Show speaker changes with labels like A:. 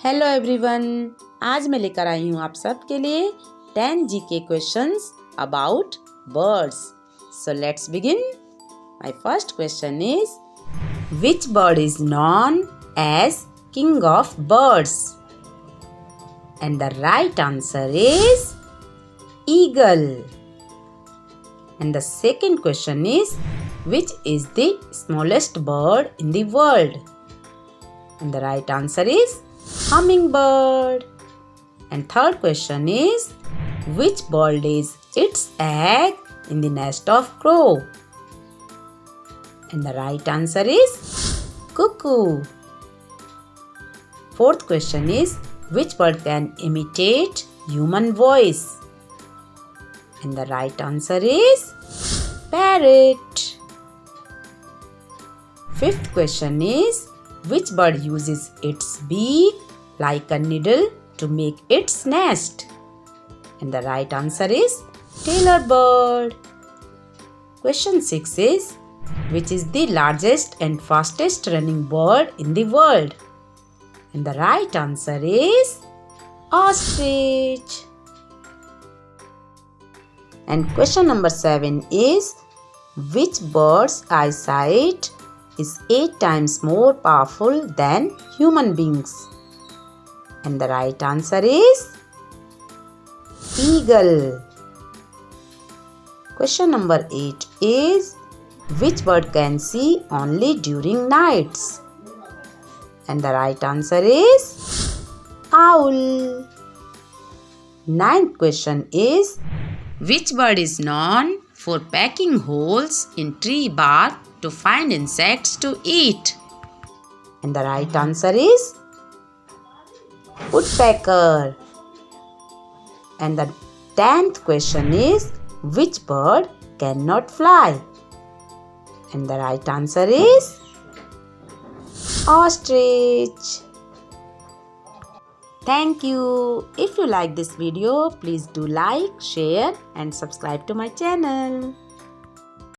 A: Hello everyone, आज मैं लेकर आई हूँ आप सबके लिए 10 GK questions about birds. So let's begin. My first question is, which bird is known as king of birds? And the right answer is eagle. And the second question is, which is the smallest bird in the world? And the right answer is hummingbird. And third question is, which bird lays its egg in the nest of crow? And the right answer is cuckoo. Fourth question is, which bird can imitate human voice? And the right answer is parrot. Fifth question is, which bird uses its beak like a needle to make its nest? And the right answer is tailor bird. Question 6 is, which is the largest and fastest running bird in the world? And the right answer is ostrich. And question number 7 is, which bird's eyesight is 8 times more powerful than human beings? And the right answer is eagle. Question number 8 is, which bird can see only during nights? And the right answer is owl. Ninth question is, which bird is known for pecking holes in tree bark to find insects to eat? And the right answer is woodpecker. And the 10th question is, which bird cannot fly? And the right answer is ostrich. Thank you. If you like this video, please do like, share and subscribe to my channel.